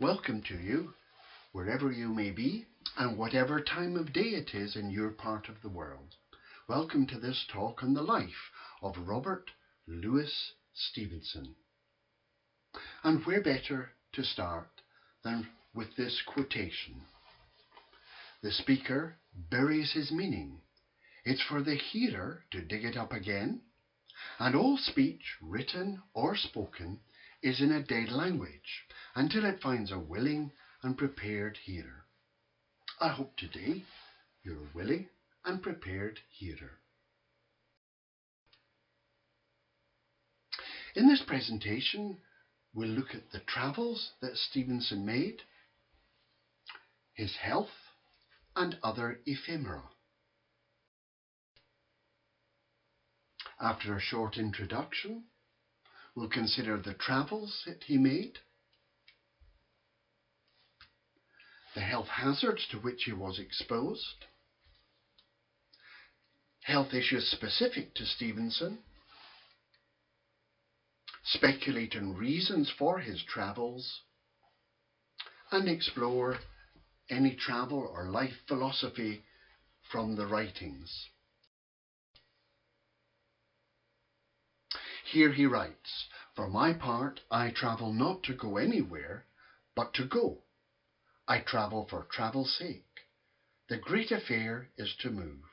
Welcome to you, wherever you may be, and whatever time of day it is in your part of the world. Welcome to this talk on the life of Robert Louis Stevenson. And where better to start than with this quotation? The speaker buries his meaning. It's for the hearer to dig it up again, and all speech, written or spoken, is in a dead language until it finds a willing and prepared hearer. I hope today you're a willing and prepared hearer. In this presentation, we'll look at the travels that Stevenson made, his health, and other ephemera. After a short introduction, we'll consider the travels that he made, the health hazards to which he was exposed, health issues specific to Stevenson, speculate on reasons for his travels, and explore any travel or life philosophy from the writings. Here he writes, "For my part, I travel not to go anywhere, but to go. I travel for travel's sake. The great affair is to move."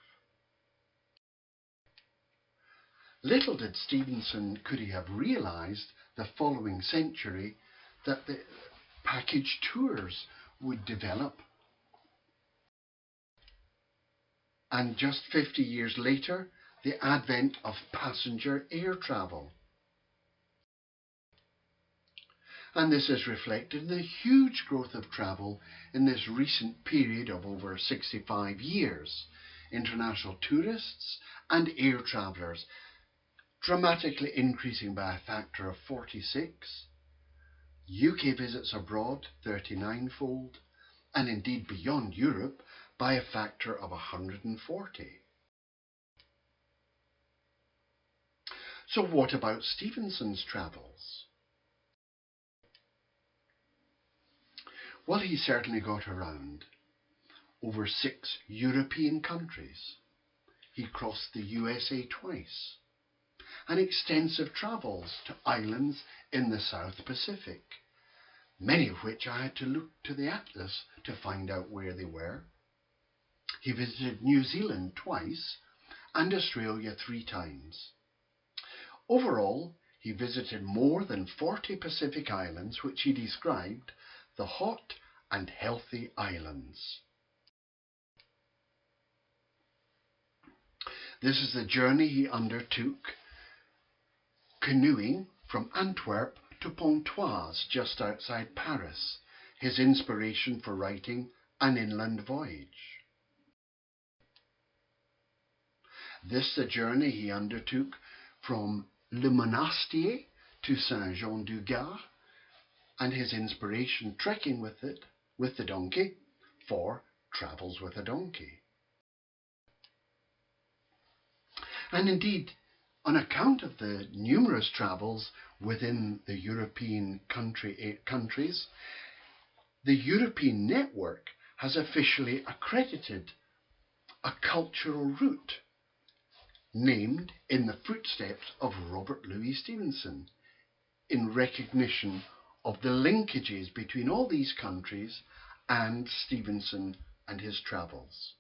Little did Stevenson could he have realised the following century that the package tours would develop. And just 50 years later, the advent of passenger air travel. And this is reflected in the huge growth of travel in this recent period of over 65 years. International tourists and air travellers dramatically increasing by a factor of 46, UK visits abroad 39-fold, and indeed beyond Europe by a factor of 140. So what about Stevenson's travels? Well, he certainly got around over 6 European countries. He crossed the USA twice, and extensive travels to islands in the South Pacific, many of which I had to look to the atlas to find out where they were. He visited New Zealand twice and Australia 3 times. Overall, he visited more than 40 Pacific islands, which he described the hot and healthy islands. This is the journey he undertook, canoeing from Antwerp to Pontoise, just outside Paris, his inspiration for writing An Inland Voyage. This the journey he undertook from Le Monastier to Saint-Jean-du-Gard, and his inspiration trekking with the donkey, for Travels with a Donkey. And indeed, on account of the numerous travels within the European countries, the European network has officially accredited a cultural route named in the footsteps of Robert Louis Stevenson, in recognition of the linkages between all these countries and Stevenson and his travels.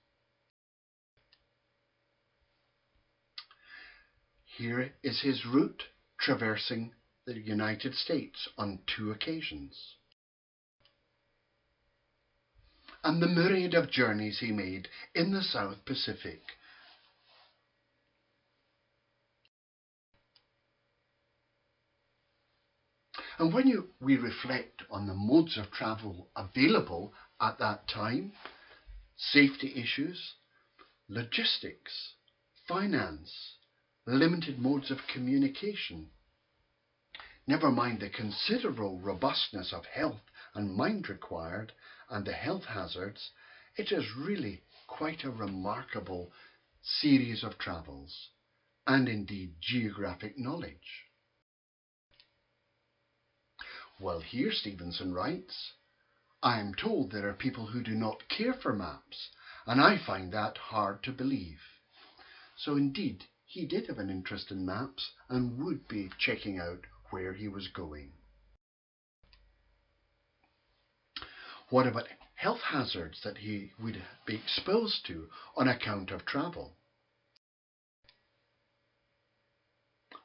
Here is his route traversing the United States on 2 occasions, and the myriad of journeys he made in the South Pacific. And when we reflect on the modes of travel available at that time, safety issues, logistics, finance, limited modes of communication, never mind the considerable robustness of health and mind required and the health hazards, it is really quite a remarkable series of travels, and indeed geographic knowledge. Well, here Stevenson writes, I am told there are people who do not care for maps, and I find that hard to believe. So indeed, he did have an interest in maps and would be checking out where he was going. What about health hazards that he would be exposed to on account of travel?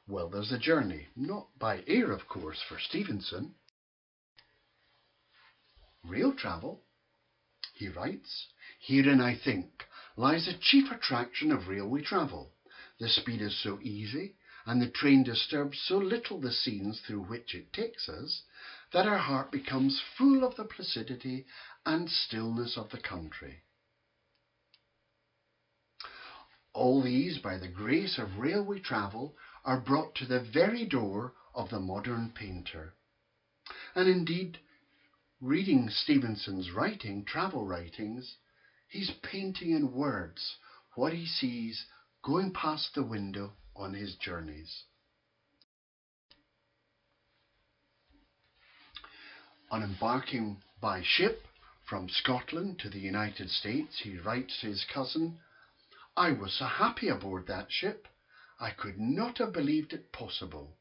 Well, there's a journey, not by air of course for Stevenson. Rail travel, he writes, herein I think lies the chief attraction of railway travel. The speed is so easy, and the train disturbs so little the scenes through which it takes us, that our heart becomes full of the placidity and stillness of the country. All these, by the grace of railway travel, are brought to the very door of the modern painter. And indeed, reading Stevenson's travel writings, he's painting in words what he sees going past the window on his journeys. On embarking by ship from Scotland to the United States, he writes to his cousin, "I was so happy aboard that ship, I could not have believed it possible.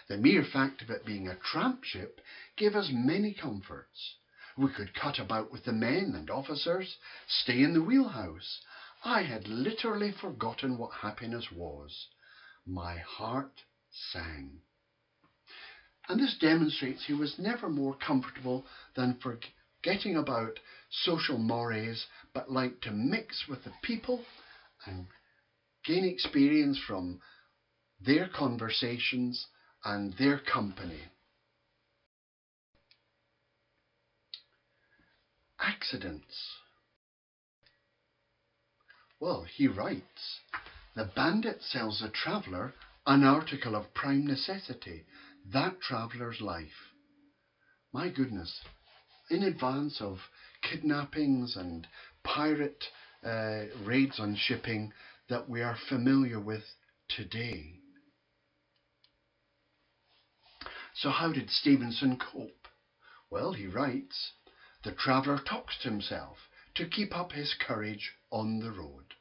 The mere fact of it being a tramp ship gave us many comforts. We could cut about with the men and officers, stay in the wheelhouse. I had literally forgotten what happiness was. My heart sang." And this demonstrates he was never more comfortable than forgetting about social mores, but liked to mix with the people and gain experience from their conversations and their company. Accidents. Well, he writes, "The bandit sells the traveller an article of prime necessity, that traveller's life." My goodness, in advance of kidnappings and pirate raids on shipping that we are familiar with today. So how did Stevenson cope? Well, he writes, "The traveller talks to himself to keep up his courage on the road."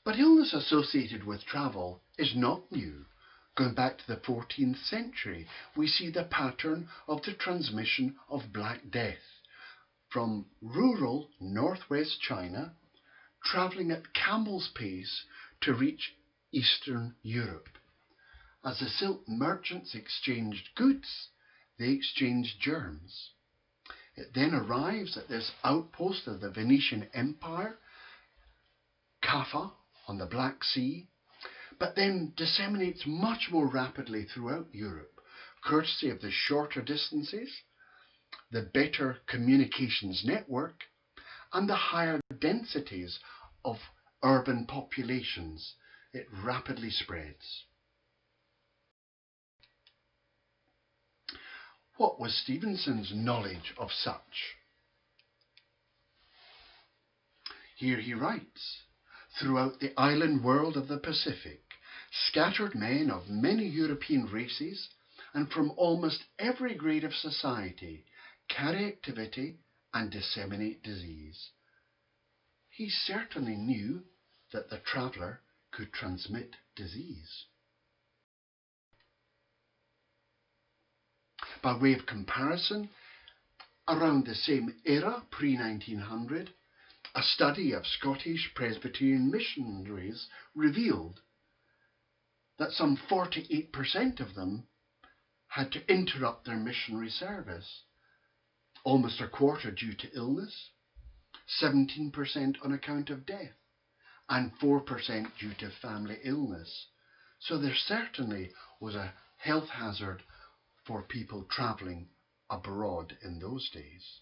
But illness associated with travel is not new. Going back to the 14th century, we see the pattern of the transmission of Black Death from rural northwest China, travelling at camel's pace to reach Eastern Europe. As the silk merchants exchanged goods, they exchanged germs. It then arrives at this outpost of the Venetian Empire, Kaffa on the Black Sea, but then disseminates much more rapidly throughout Europe, courtesy of the shorter distances, the better communications network, and the higher densities of urban populations. It rapidly spreads. What was Stevenson's knowledge of such? Here he writes, "Throughout the island world of the Pacific, scattered men of many European races and from almost every grade of society carry activity and disseminate disease." He certainly knew that the traveller could transmit disease. By way of comparison, around the same era, pre-1900, a study of Scottish Presbyterian missionaries revealed that some 48% of them had to interrupt their missionary service, almost a quarter due to illness, 17% on account of death, and 4% due to family illness. So there certainly was a health hazard for people travelling abroad in those days.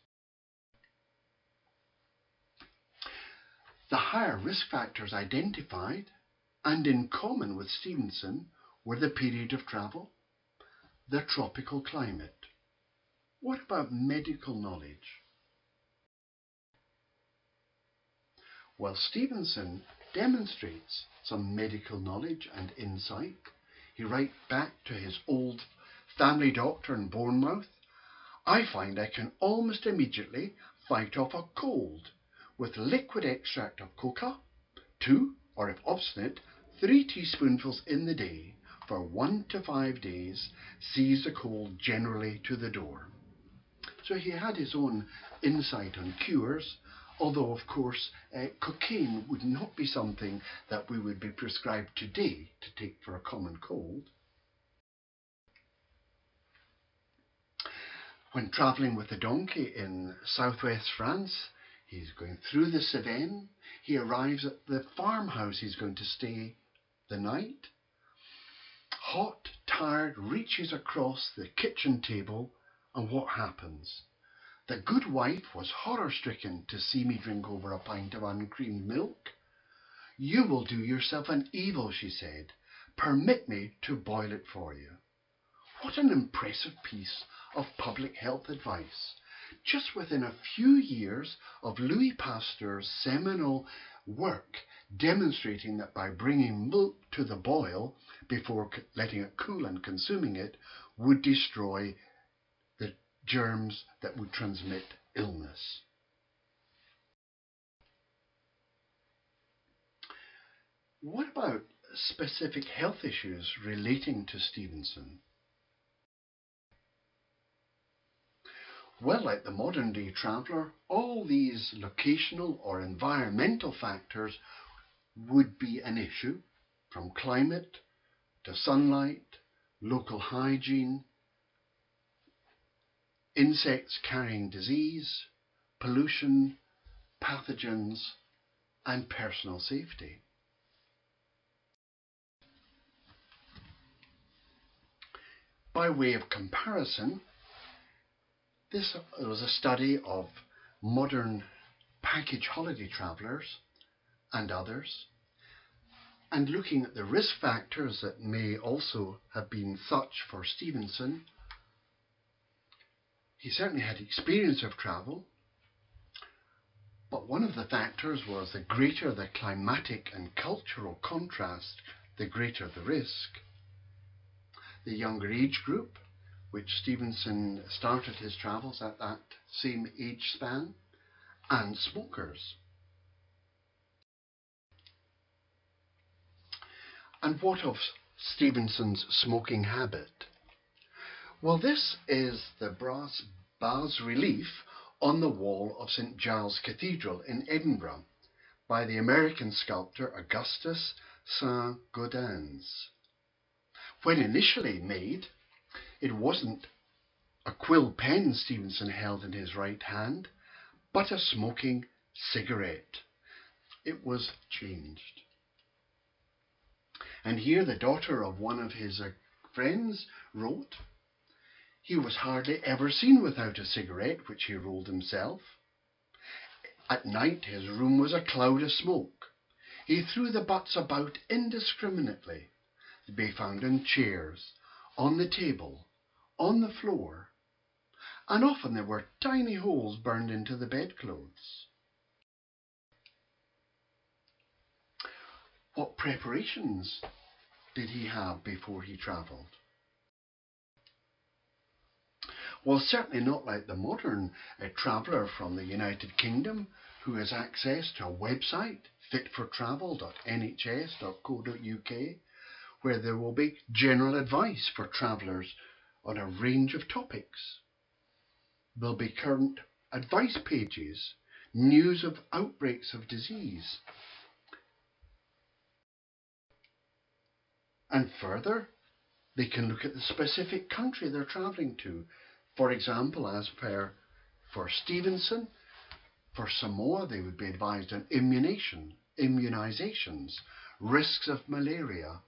The higher risk factors identified, and in common with Stevenson, were the period of travel, the tropical climate. What about medical knowledge? Well, Stevenson demonstrates some medical knowledge and insight. He writes back to his old family doctor in Bournemouth, I find I can almost immediately fight off a cold with liquid extract of coca, 2, or if obstinate, 3 teaspoonfuls in the day for 1 to 5 days sees the cold generally to the door. So he had his own insight on cures, although of course cocaine would not be something that we would be prescribed today to take for a common cold. When travelling with the donkey in southwest France, he's going through the Cevennes. He arrives at the farmhouse he's going to stay the night. Hot, tired, reaches across the kitchen table, and what happens? The good wife was horror-stricken to see me drink over a pint of uncreamed milk. "You will do yourself an evil," she said. "Permit me to boil it for you." What an impressive piece of public health advice, just within a few years of Louis Pasteur's seminal work demonstrating that by bringing milk to the boil before letting it cool and consuming it would destroy the germs that would transmit illness. What about specific health issues relating to Stevenson? Well, like the modern day traveller, all these locational or environmental factors would be an issue, from climate to sunlight, local hygiene, insects carrying disease, pollution, pathogens, and personal safety. By way of comparison, this was a study of modern package holiday travellers and others, and looking at the risk factors that may also have been such for Stevenson. He certainly had experience of travel, but one of the factors was the greater the climatic and cultural contrast, the greater the risk. The younger age group, which Stevenson started his travels at that same age span, and smokers. And what of Stevenson's smoking habit? Well, this is the brass bas-relief on the wall of St Giles Cathedral in Edinburgh by the American sculptor Augustus Saint-Gaudens. When initially made, it wasn't a quill pen Stevenson held in his right hand, but a smoking cigarette. It was changed. And here the daughter of one of his friends wrote, "He was hardly ever seen without a cigarette, which he rolled himself. At night his room was a cloud of smoke. He threw the butts about indiscriminately, to be found on chairs, on the table, on the floor, and often there were tiny holes burned into the bedclothes." What preparations did he have before he travelled? Well, certainly not like the modern traveller from the United Kingdom who has access to a website, fitfortravel.nhs.co.uk, where there will be general advice for travellers on a range of topics. There'll be current advice pages, news of outbreaks of disease. And further, they can look at the specific country they're travelling to. For example, as per for Stevenson, for Samoa, they would be advised on immunizations, risks of malaria,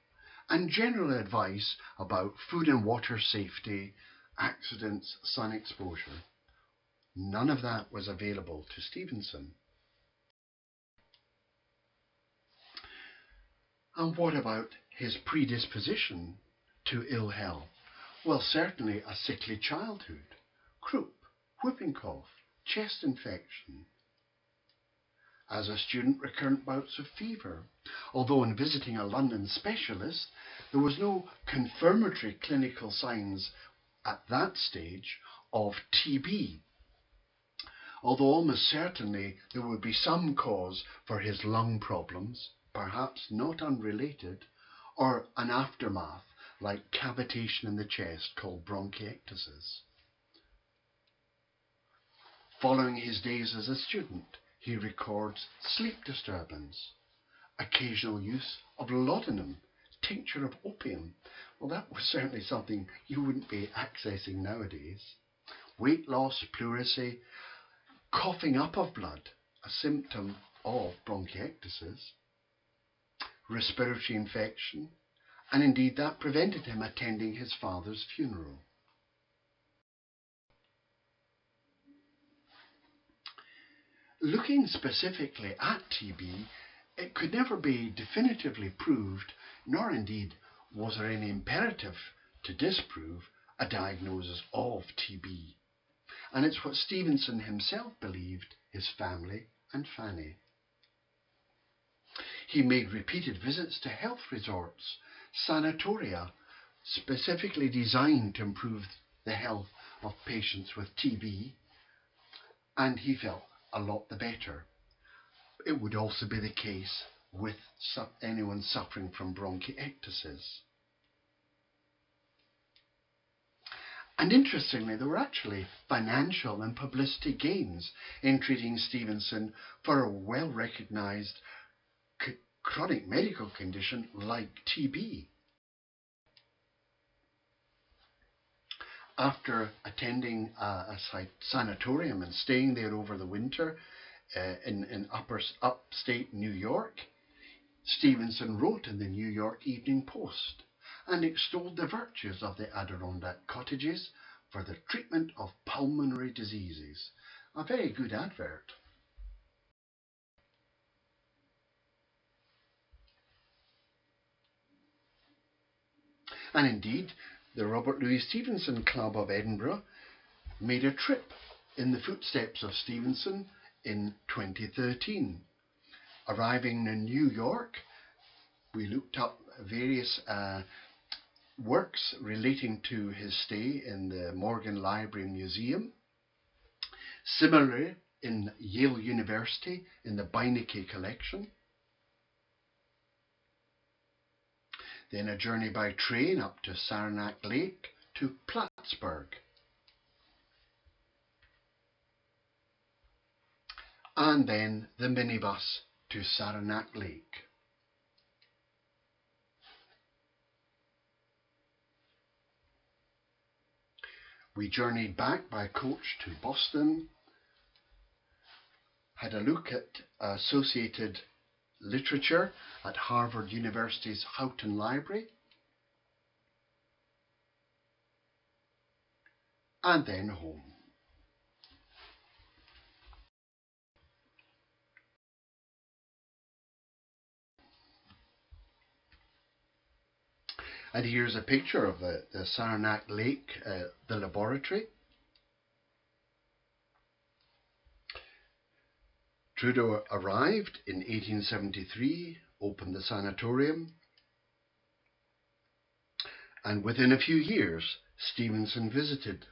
and general advice about food and water safety, accidents, sun exposure. None of that was available to Stevenson. And what about his predisposition to ill health? Well, certainly a sickly childhood, croup, whooping cough, chest infection. As a student, recurrent bouts of fever, although in visiting a London specialist, there was no confirmatory clinical signs at that stage of TB, although almost certainly there would be some cause for his lung problems, perhaps not unrelated, or an aftermath like cavitation in the chest called bronchiectasis. Following his days as a student, he records sleep disturbance, occasional use of laudanum, tincture of opium. Well, that was certainly something you wouldn't be accessing nowadays. Weight loss, pleurisy, coughing up of blood, a symptom of bronchiectasis, respiratory infection, and indeed that prevented him attending his father's funeral. Looking specifically at TB, it could never be definitively proved, nor indeed was there any imperative to disprove a diagnosis of TB. And it's what Stevenson himself believed, his family and Fanny. He made repeated visits to health resorts, sanatoria, specifically designed to improve the health of patients with TB, and he felt a lot the better. It would also be the case with anyone suffering from bronchiectasis. And interestingly, there were actually financial and publicity gains in treating Stevenson for a well-recognized chronic medical condition like TB. After attending a sanatorium and staying there over the winter in upstate New York, Stevenson wrote in the New York Evening Post and extolled the virtues of the Adirondack cottages for the treatment of pulmonary diseases. A very good advert. And indeed, the Robert Louis Stevenson Club of Edinburgh made a trip in the footsteps of Stevenson in 2013. Arriving in New York, we looked up various works relating to his stay in the Morgan Library and Museum. Similarly, in Yale University in the Beinecke collection. Then a journey by train up to Saranac Lake to Plattsburgh. And then the minibus to Saranac Lake. We journeyed back by coach to Boston, had a look at associated literature at Harvard University's Houghton Library, and then home. And here's a picture of the Saranac Lake, the laboratory. Trudeau arrived in 1873, opened the sanatorium, and within a few years, Stevenson visited.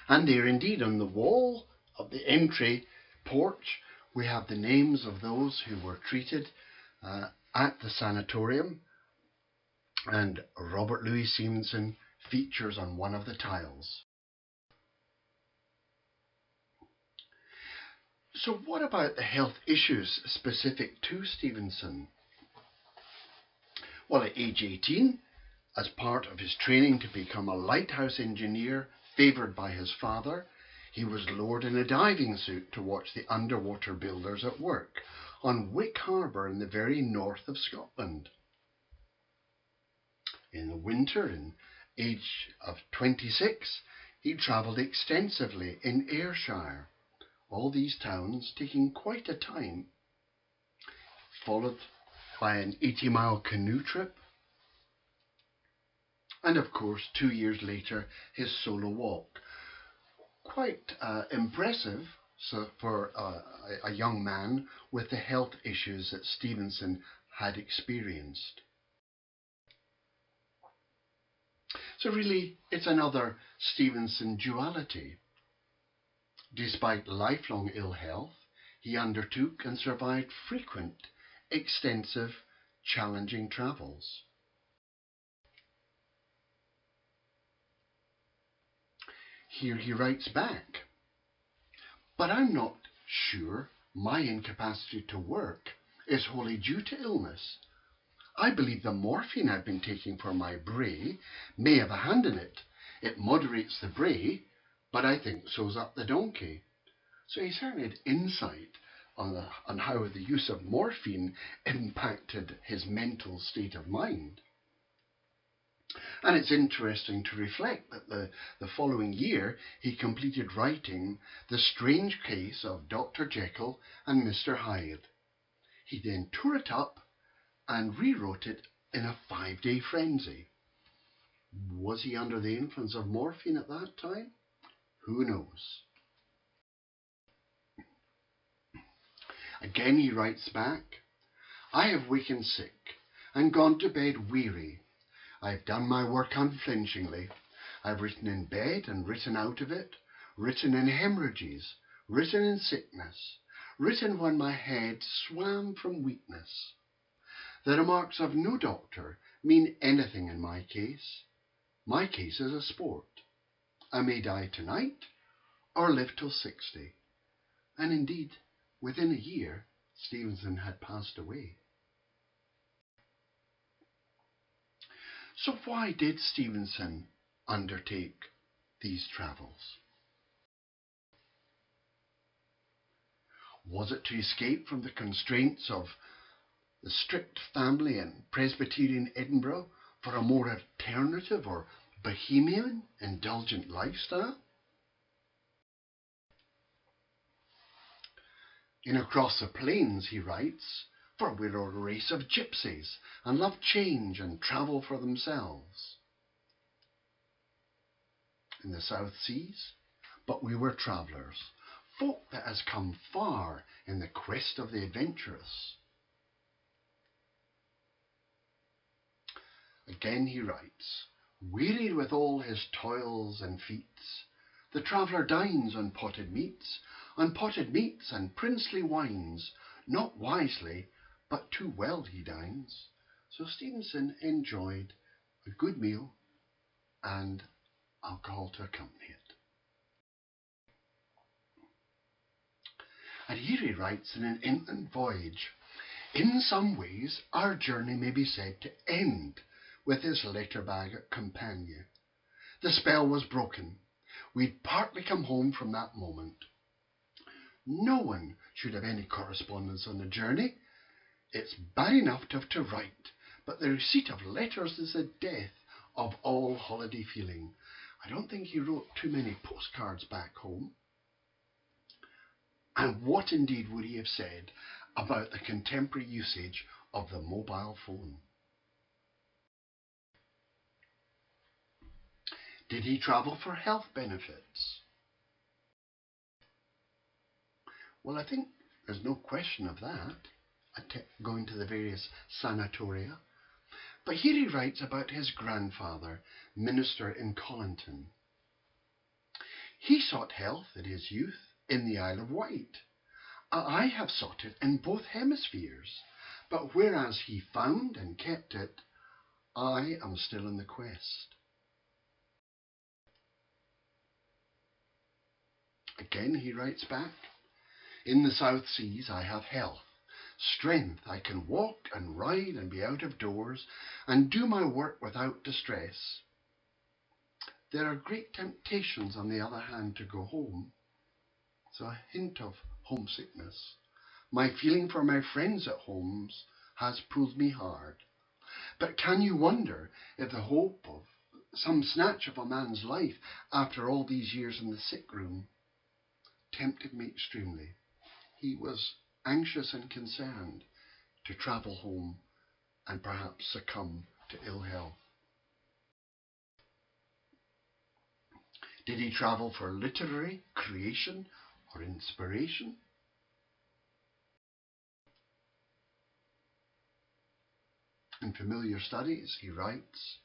And there indeed on the wall of the entry porch, we have the names of those who were treated at the sanatorium, and Robert Louis Stevenson features on one of the tiles. So what about the health issues specific to Stevenson? Well, at age 18, as part of his training to become a lighthouse engineer favoured by his father, he was lowered in a diving suit to watch the underwater builders at work on Wick Harbour in the very north of Scotland. In the winter, in age of 26, he travelled extensively in Ayrshire, all these towns taking quite a time, followed by an 80-mile canoe trip, and of course 2 years later his solo walk. Quite impressive for a young man with the health issues that Stevenson had experienced. So really, it's another Stevenson duality. Despite lifelong ill health, he undertook and survived frequent, extensive, challenging travels. Here he writes back, "But I'm not sure my incapacity to work is wholly due to illness. I believe the morphine I've been taking for my bray may have a hand in it. It moderates the bray, but I think so's up the donkey." So he certainly had insight on how the use of morphine impacted his mental state of mind. And it's interesting to reflect that the following year he completed writing The Strange Case of Dr. Jekyll and Mr. Hyde. He then tore it up and rewrote it in a 5-day frenzy. Was he under the influence of morphine at that time? Who knows? Again he writes back, "I have wakened sick and gone to bed weary. I've done my work unflinchingly. I've written in bed and written out of it, written in hemorrhages, written in sickness, written when my head swam from weakness. The remarks of no doctor mean anything in my case. My case is a sport. I may die tonight or live till 60. And indeed, within a year, Stevenson had passed away. So why did Stevenson undertake these travels? Was it to escape from the constraints of the strict family in Presbyterian Edinburgh for a more alternative or bohemian, indulgent lifestyle? In Across the Plains, he writes, "For we're a race of gypsies and love change and travel for themselves." In the South Seas, "But we were travellers, folk that has come far in the quest of the adventurous." Again he writes, "Wearied with all his toils and feats, the traveller dines on potted meats and princely wines. Not wisely, but too well he dines." So Stevenson enjoyed a good meal and alcohol to accompany it. And here he writes in An Inland Voyage, "In some ways our journey may be said to end with his letter bag at Campania. The spell was broken. We'd partly come home from that moment. No one should have any correspondence on the journey. It's bad enough to have to write, but the receipt of letters is the death of all holiday feeling." I don't think he wrote too many postcards back home. And what indeed would he have said about the contemporary usage of the mobile phone? Did he travel for health benefits? Well, I think there's no question of that, going to the various sanatoria. But here he writes about his grandfather, minister in Collington. "He sought health in his youth in the Isle of Wight. I have sought it in both hemispheres, but whereas he found and kept it, I am still in the quest." Again he writes back, "In the South Seas I have health, strength. I can walk and ride and be out of doors and do my work without distress. There are great temptations, on the other hand, to go home." So a hint of homesickness. "My feeling for my friends at homes has pulled me hard. But can you wonder if the hope of some snatch of a man's life after all these years in the sick room tempted me extremely?" He was anxious and concerned to travel home and perhaps succumb to ill health. Did he travel for literary creation or inspiration? In Familiar Studies, he writes,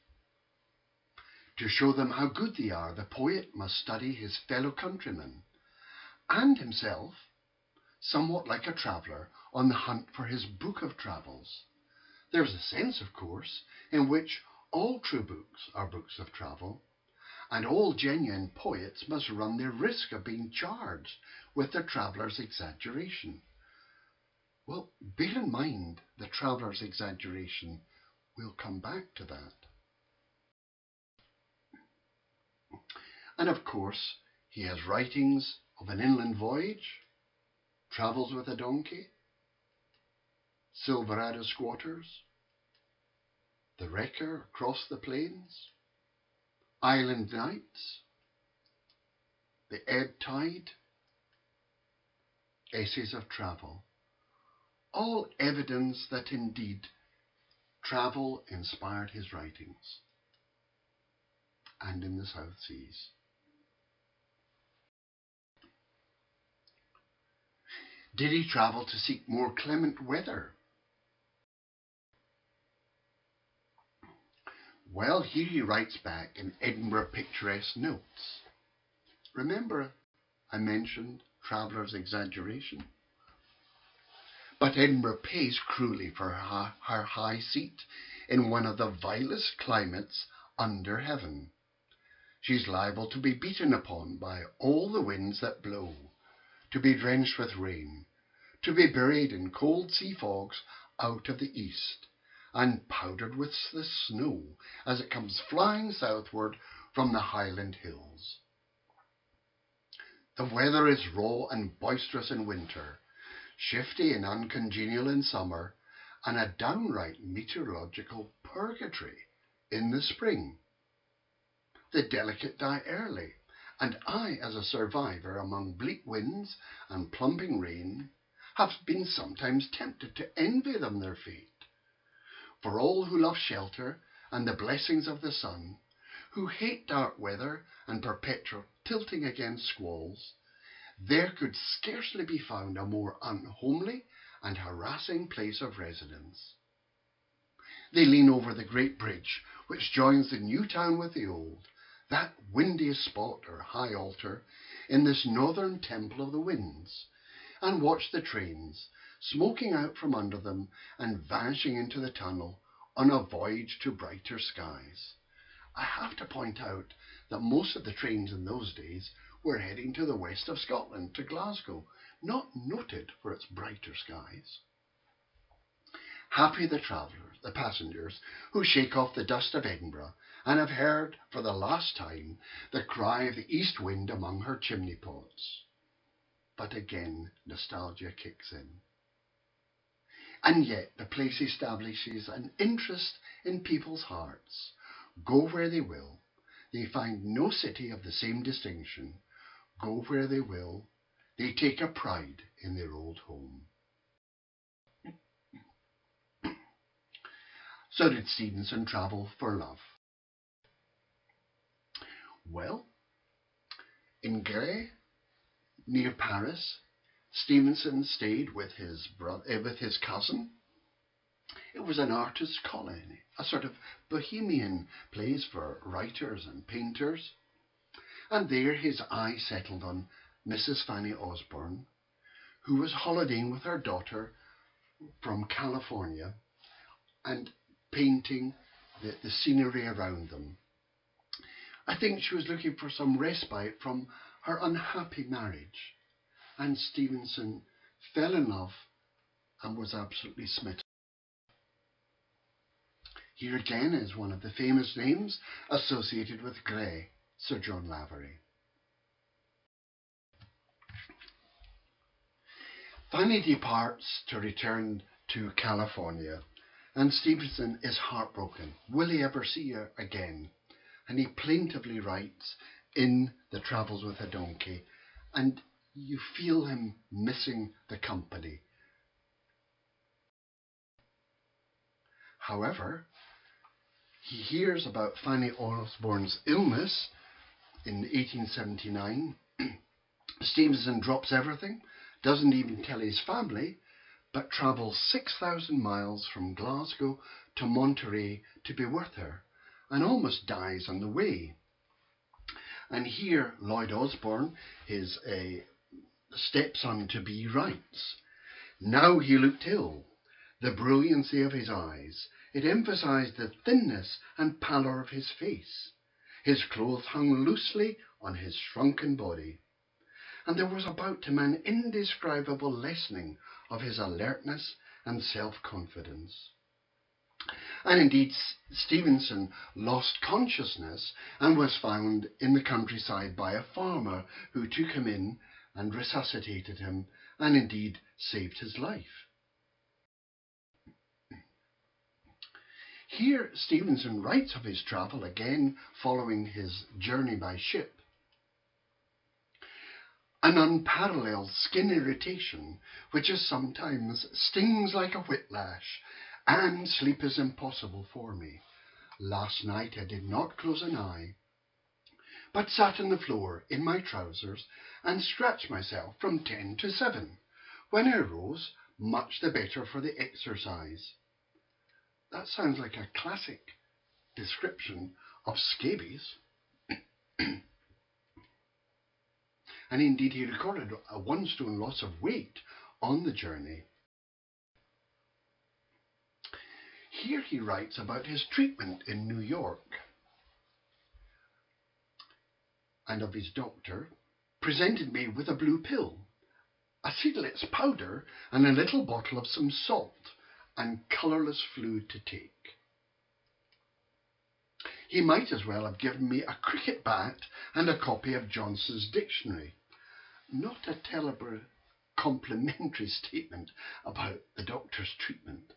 To show them how good they are, the poet must study his fellow countrymen, and himself, somewhat like a traveller on the hunt for his book of travels. There is a sense, of course, in which all true books are books of travel, and all genuine poets must run the risk of being charged with the traveller's exaggeration. Well, bear in mind the traveller's exaggeration. We'll come back to that. And of course, he has writings of an inland voyage, travels with a donkey, Silverado squatters, the wrecker across the plains, island nights, the ebb tide, essays of travel, all evidence that indeed travel inspired his writings, and in the South Seas. Did he travel to seek more clement weather? Well, here he writes back in Edinburgh Picturesque Notes. Remember, I mentioned traveller's exaggeration? But Edinburgh pays cruelly for her high seat in one of the vilest climates under heaven. She's liable to be beaten upon by all the winds that blow, to be drenched with rain, to be buried in cold sea fogs out of the east, and powdered with the snow as it comes flying southward from the Highland hills. The weather is raw and boisterous in winter, shifty and uncongenial in summer, and a downright meteorological purgatory in the spring. The delicate die early, and I, as a survivor among bleak winds and plumping rain, have been sometimes tempted to envy them their fate. For all who love shelter and the blessings of the sun, who hate dark weather and perpetual tilting against squalls, there could scarcely be found a more unhomely and harassing place of residence. They lean over the great bridge which joins the new town with the old, that windiest spot or high altar in this northern temple of the winds, and watch the trains smoking out from under them and vanishing into the tunnel on a voyage to brighter skies. I have to point out that most of the trains in those days were heading to the west of Scotland, to Glasgow, not noted for its brighter skies. Happy the travellers, the passengers, who shake off the dust of Edinburgh and have heard for the last time the cry of the east wind among her chimney pots. But again, nostalgia kicks in. And yet the place establishes an interest in people's hearts. Go where they will, they find no city of the same distinction. Go where they will, they take a pride in their old home. So did Stevenson travel for love? Well, in Grès, near Paris, Stevenson stayed with his cousin. It was an artist's colony, a sort of bohemian place for writers and painters. And there his eye settled on Mrs. Fanny Osborne, who was holidaying with her daughter from California and painting the scenery around them. I think she was looking for some respite from her unhappy marriage, and Stevenson fell in love and was absolutely smitten. Here again is one of the famous names associated with Grès, Sir John Lavery. Fanny departs to return to California, and Stevenson is heartbroken. Will he ever see her again? And he plaintively writes in The Travels with a Donkey, and you feel him missing the company. However, he hears about Fanny Osborne's illness in 1879. Stevenson drops everything, doesn't even tell his family, but travels 6,000 miles from Glasgow to Monterey to be with her, and almost dies on the way. And here Lloyd Osbourne, his stepson-to-be, writes, "Now he looked ill. The brilliancy of his eyes, it emphasized the thinness and pallor of his face. His clothes hung loosely on his shrunken body, and there was about him an indescribable lessening of his alertness and self-confidence." And indeed, Stevenson lost consciousness and was found in the countryside by a farmer who took him in and resuscitated him and indeed saved his life. Here Stevenson writes of his travel again following his journey by ship. "An unparalleled skin irritation, which is sometimes stings like a whiplash, and sleep is impossible for me. Last night I did not close an eye, but sat on the floor in my trousers and stretched myself from 10 to 7. When I rose, much the better for the exercise." That sounds like a classic description of scabies. And indeed he recorded a 1 stone loss of weight on the journey. Here he writes about his treatment in New York, and of his doctor, "presented me with a blue pill, a seedlitz powder, and a little bottle of some salt and colourless fluid to take. He might as well have given me a cricket bat and a copy of Johnson's dictionary." Not a terribly complimentary statement about the doctor's treatment.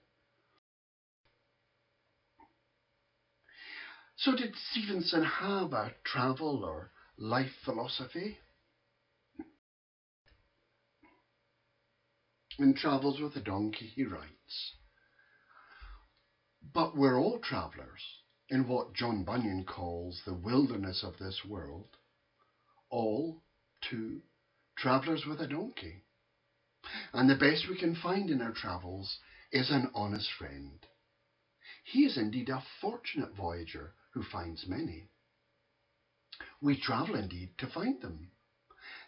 So did Stevenson have a travel or life philosophy? In Travels with a Donkey he writes, "But we're all travellers in what John Bunyan calls the wilderness of this world, all, too, travellers with a donkey. And the best we can find in our travels is an honest friend. He is indeed a fortunate voyager who finds many. We travel indeed to find them.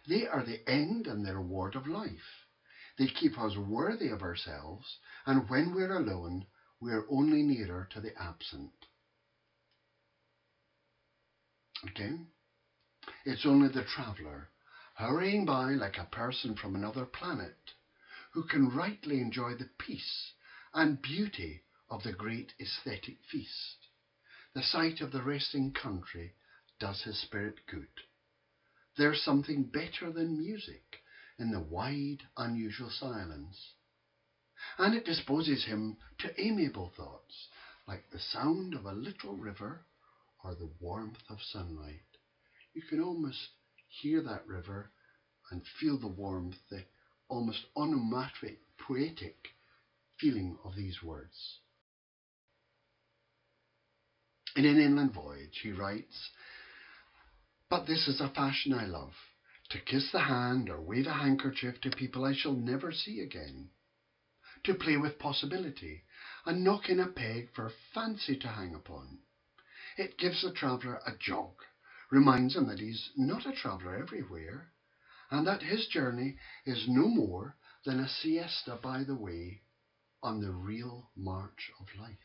They are the end and the reward of life. They keep us worthy of ourselves, and when we're alone, we're only nearer to the absent." Again, it's only the traveller, hurrying by like a person from another planet, who can rightly enjoy the peace and beauty of the great aesthetic feast. The sight of the resting country does his spirit good. There's something better than music in the wide, unusual silence, and it disposes him to amiable thoughts, like the sound of a little river or the warmth of sunlight. You can almost hear that river and feel the warmth, the almost onomatopoeic, poetic feeling of these words. In An Inland Voyage he writes, "But this is a fashion I love, to kiss the hand or wave a handkerchief to people I shall never see again, to play with possibility and knock in a peg for fancy to hang upon. It gives the traveller a jog, reminds him that he's not a traveller everywhere, and that his journey is no more than a siesta by the way on the real march of life."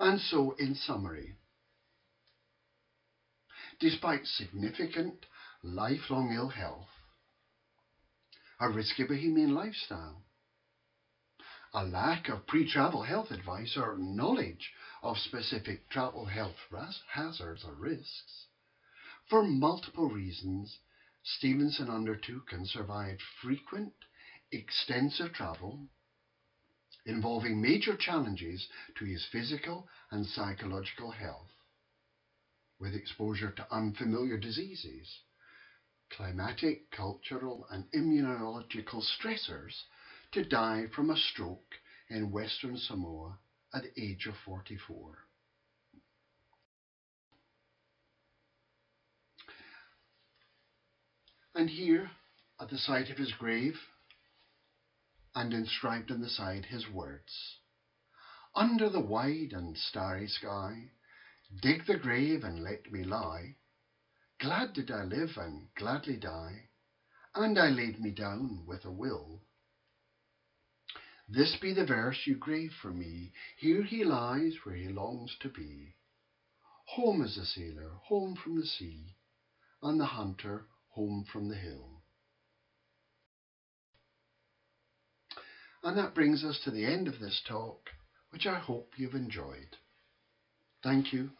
And so, in summary, despite significant lifelong ill health, a risky bohemian lifestyle, a lack of pre-travel health advice or knowledge of specific travel health hazards or risks, for multiple reasons, Stevenson undertook and survived frequent, extensive travel involving major challenges to his physical and psychological health, with exposure to unfamiliar diseases, climatic, cultural, and immunological stressors, to die from a stroke in Western Samoa at the age of 44. And here, at the site of his grave, and inscribed on the side his words, Under the wide and starry sky, dig the grave and let me lie. Glad did I live and gladly die, and I laid me down with a will. This be the verse you grave for me, here he lies where he longs to be. Home is the sailor, home from the sea, and the hunter home from the hill. And that brings us to the end of this talk, which I hope you've enjoyed. Thank you.